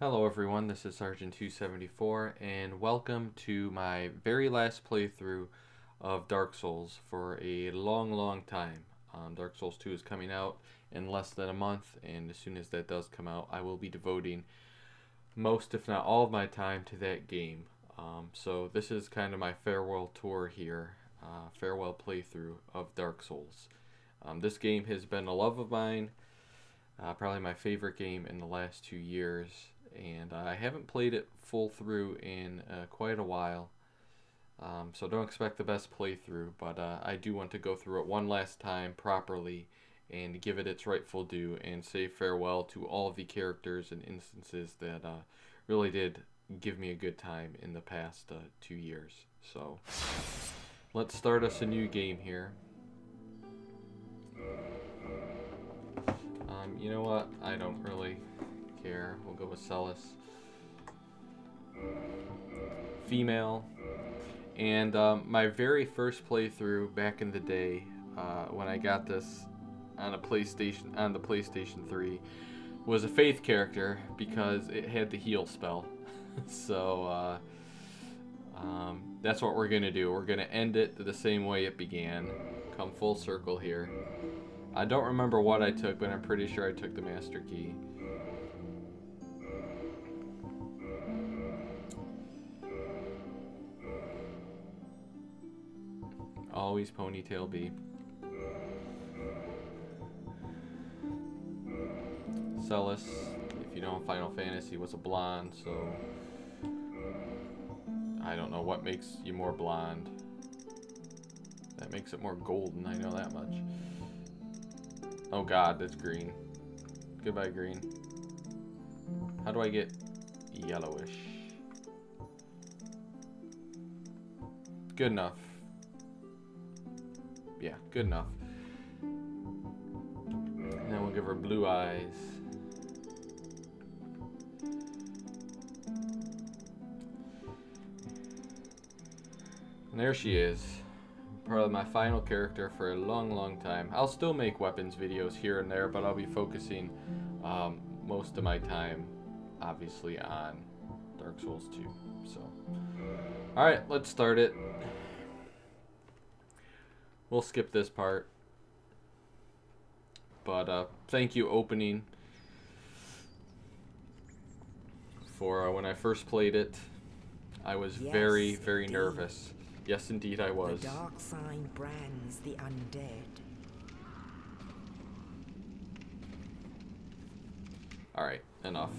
Hello everyone, this is Sergeant 274 and welcome to my very last playthrough of Dark Souls for a long time. Dark Souls 2 is coming out in less than a month, and as soon as that does come out I will be devoting most if not all of my time to that game. So this is kind of my farewell tour here, farewell playthrough of Dark Souls. This game has been a love of mine, probably my favorite game in the last 2 years, and I haven't played it full through in quite a while, so don't expect the best playthrough, but I do want to go through it one last time properly and give it its rightful due and say farewell to all of the characters and instances that really did give me a good time in the past 2 years. So let's start us a new game here. You know what? I don't really care. We'll go with Celis. Female. And my very first playthrough back in the day, when I got this on the PlayStation 3, was a Faith character because it had the heal spell. So that's what we're gonna do. We're gonna end it the same way it began. Come full circle here. I don't remember what I took, but I'm pretty sure I took the Master Key. Always Ponytail B. Celis, if you know in Final Fantasy, was a blonde, so I don't know what makes you more blonde. That makes it more golden, I know that much. Oh god, that's green. Goodbye, green. How do I get yellowish? Good enough. Yeah, good enough. And then we'll give her blue eyes. And there she is. Probably my final character for a long time. I'll still make weapons videos here and there, but I'll be focusing most of my time, obviously, on Dark Souls 2. So, alright, let's start it. We'll skip this part. But thank you, opening, for when I first played it. I was very nervous. Yes, indeed, I was. The dark sign brands the undead. Alright, enough.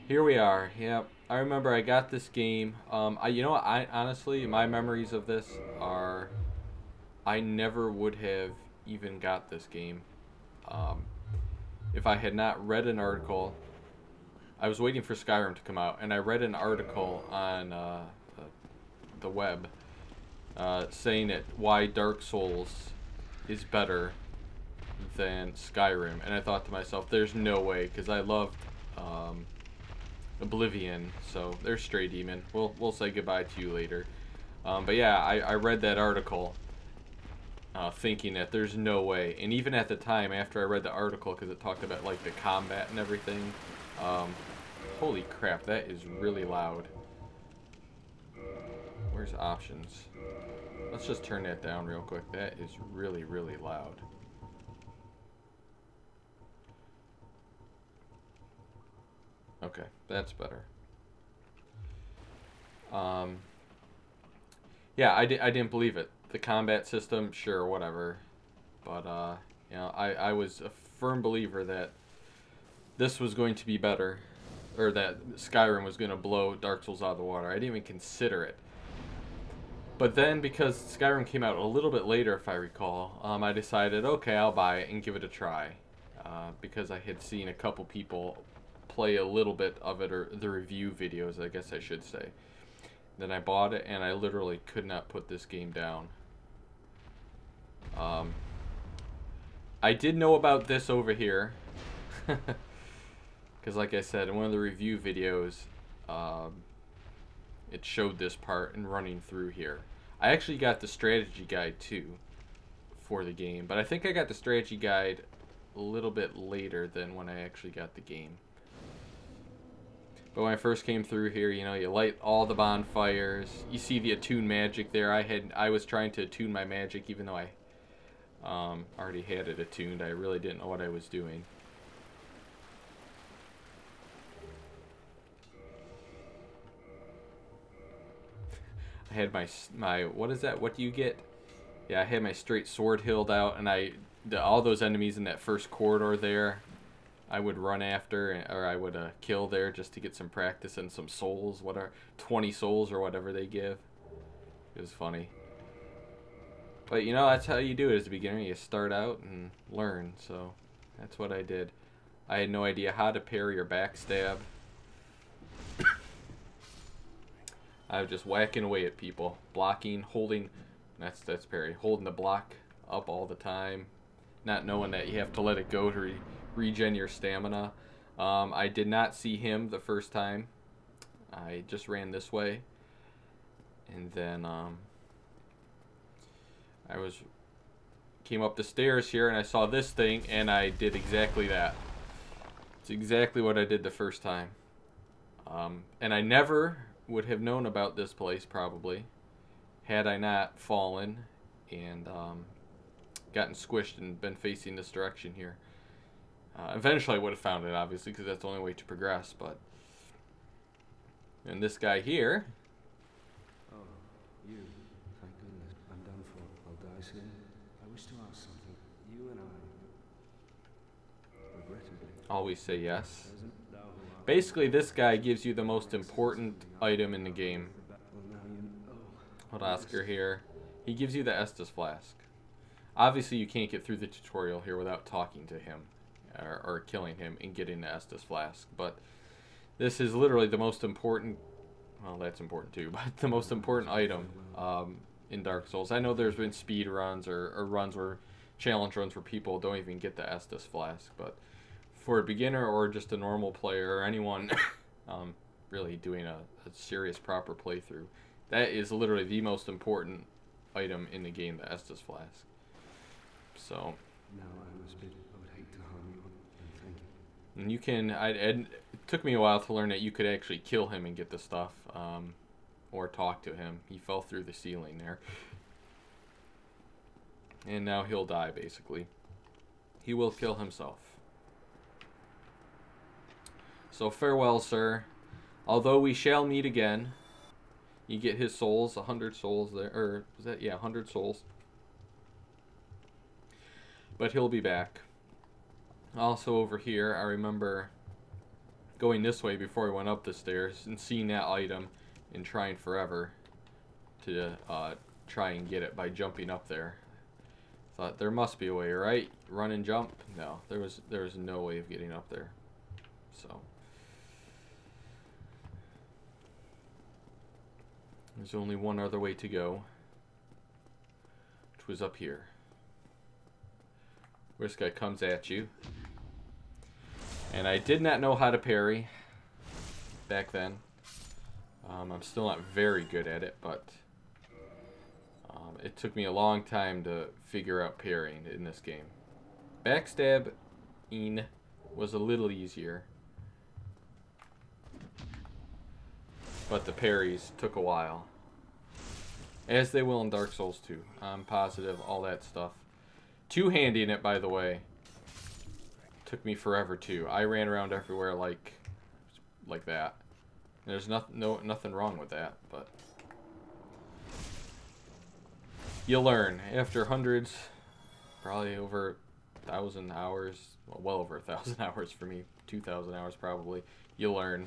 Here we are. Yep, I remember I got this game. You know what? I honestly, my memories of this are, I never would have even got this game if I had not read an article. I was waiting for Skyrim to come out, and I read an article on the web saying that why Dark Souls is better than Skyrim, and I thought to myself, there's no way, because I loved Oblivion. So there's Stray Demon. We'll say goodbye to you later. But yeah, I read that article thinking that there's no way, and even at the time after I read the article, because it talked about like the combat and everything, holy crap, that is really loud. Where's options? Let's just turn that down real quick. That is really loud. Okay, that's better. Yeah, I didn't believe it. The combat system, sure, whatever. But, you know, I was a firm believer that this was going to be better, or that Skyrim was going to blow Dark Souls out of the water. I didn't even consider it. But then, because Skyrim came out a little bit later, if I recall, I decided, okay, I'll buy it and give it a try. Because I had seen a couple people play a little bit of it, or the review videos, I guess I should say. Then I bought it, and I literally could not put this game down. I did know about this over here. Because like I said, in one of the review videos, it showed this part and running through here. I actually got the strategy guide too for the game, but I think I got the strategy guide a little bit later than when I actually got the game. But when I first came through here, you know, you light all the bonfires. You see the attune magic there. I was trying to attune my magic even though I already had it attuned. I really didn't know what I was doing. I had my what is that? What do you get? Yeah, I had my straight sword hilt out, and all those enemies in that first corridor there, I would run after, or I would kill there just to get some practice and some souls. What are 20 souls or whatever they give? It was funny. But you know, that's how you do it as a beginner. You start out and learn. So that's what I did. I had no idea how to parry or backstab. I was just whacking away at people, blocking, holding. That's parry. Holding the block up all the time, not knowing that you have to let it go to regen your stamina. I did not see him the first time. I just ran this way, and then came up the stairs here, and I saw this thing, and I did exactly that. It's exactly what I did the first time. And I never would have known about this place probably had I not fallen and gotten squished and been facing this direction here. Eventually I would have found it, obviously, because that's the only way to progress. But and this guy here. Oh, you. Thank goodness. I'm done for. I'll die soon. I wish to ask something. You and I, regrettably, Always say yes. Basically, this guy gives you the most important item in the game. Hold Oscar here. He gives you the Estus Flask. Obviously, you can't get through the tutorial here without talking to him or killing him and getting the Estus Flask. But this is literally the most important. Well, that's important too, but the most important item in Dark Souls. I know there's been speed runs or runs where challenge runs where people don't even get the Estus Flask, but for a beginner or just a normal player or anyone really doing a serious proper playthrough, that is literally the most important item in the game, the Estus Flask. So now I would hate to harm you, and thank you. and you can it took me a while to learn that you could actually kill him and get the stuff, or talk to him. He fell through the ceiling there, and now he'll die. Basically, he will kill himself. So farewell, sir. Although we shall meet again. You get his souls, 100 souls there, or was that, yeah, 100 souls. But he'll be back. Also over here, I remember going this way before I went up the stairs and seeing that item and trying forever to try and get it by jumping up there. Thought there must be a way, right? Run and jump? No, there was no way of getting up there. So there's only one other way to go, which was up here. Where this guy comes at you. And I did not know how to parry back then. I'm still not very good at it, but it took me a long time to figure out parrying in this game. Backstabbing was a little easier, but the parries took a while. As they will in Dark Souls 2. I'm positive, all that stuff. Two-handing it, by the way, took me forever too. I ran around everywhere like that. There's nothing wrong with that, but you learn after hundreds, probably over 1,000 hours, well over 1,000 hours for me, 2,000 hours probably. You learn.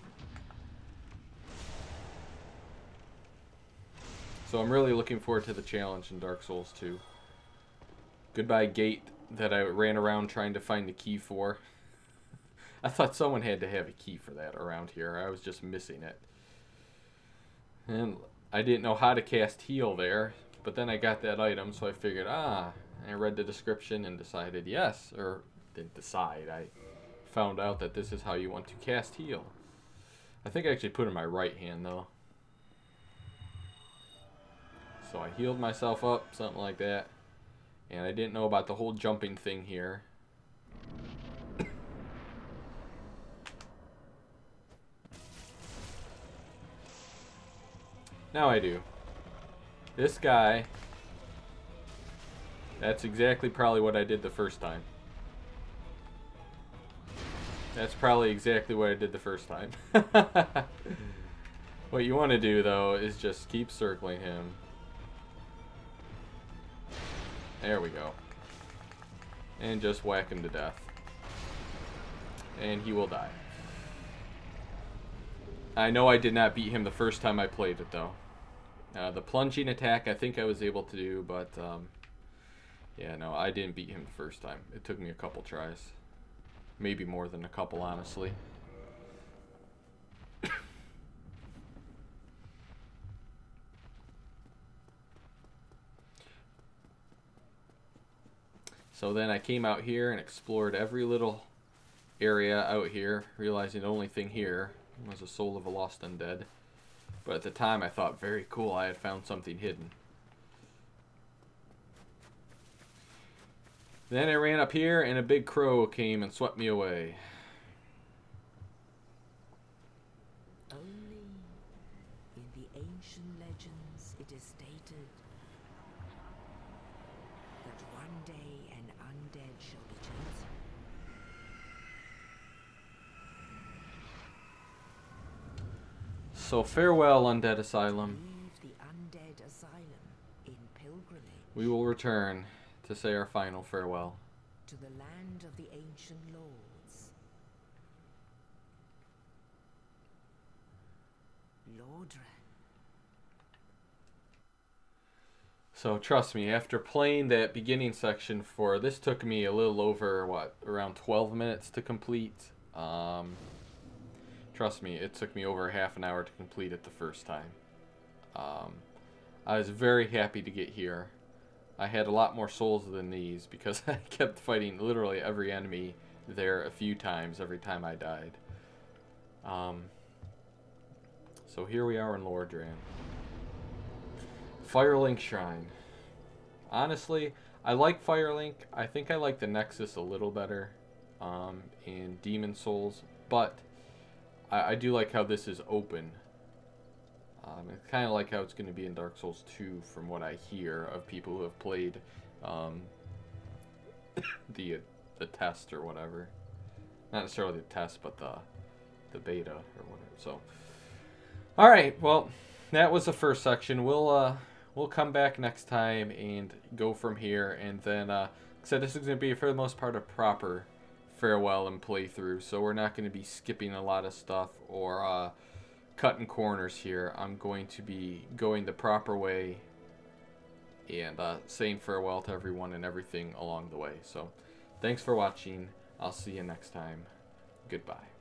So I'm really looking forward to the challenge in Dark Souls 2. Goodbye gate that I ran around trying to find the key for. I thought someone had to have a key for that around here. I was just missing it. And I didn't know how to cast heal there, but then I got that item, so I figured, I read the description and decided yes, or didn't decide. I found out that this is how you want to cast heal. I think I actually put it in my right hand though. So I healed myself up, something like that. And I didn't know about the whole jumping thing here. Now I do. This guy... That's exactly probably what I did the first time. That's probably exactly what I did the first time. What you want to do, though, is just keep circling him. There we go. And just whack him to death. And he will die. I know I did not beat him the first time I played it, though. The plunging attack I think I was able to do, but... yeah, no, I didn't beat him the first time. It took me a couple tries. Maybe more than a couple, honestly. So then I came out here and explored every little area out here, realizing the only thing here was a soul of a lost undead. But at the time I thought, very cool, I had found something hidden. Then I ran up here and a big crow came and swept me away. Only in the ancient legends it is stated that one day an undead shall be chosen. So farewell, Undead Asylum. Leave the undead asylum in pilgrimage We will return to say our final farewell. to the land of the ancient lords. Lordran. So trust me, after playing that beginning section for, this took me a little over, what, around 12 minutes to complete. Trust me, it took me over half an hour to complete it the first time. I was very happy to get here. I had a lot more souls than these because I kept fighting literally every enemy there a few times every time I died. So here we are in Lordran. Firelink Shrine. Honestly, I like Firelink. I think I like the Nexus a little better in Demon Souls, but I do like how this is open. It's kind of like how it's going to be in Dark Souls 2 from what I hear of people who have played the test or whatever. Not necessarily the test, but the beta or whatever. So, all right, well, that was the first section. We'll come back next time and go from here, and then so this is going to be for the most part a proper farewell and playthrough. So we're not going to be skipping a lot of stuff or cutting corners here. I'm going to be going the proper way and saying farewell to everyone and everything along the way. So thanks for watching. I'll see you next time. Goodbye.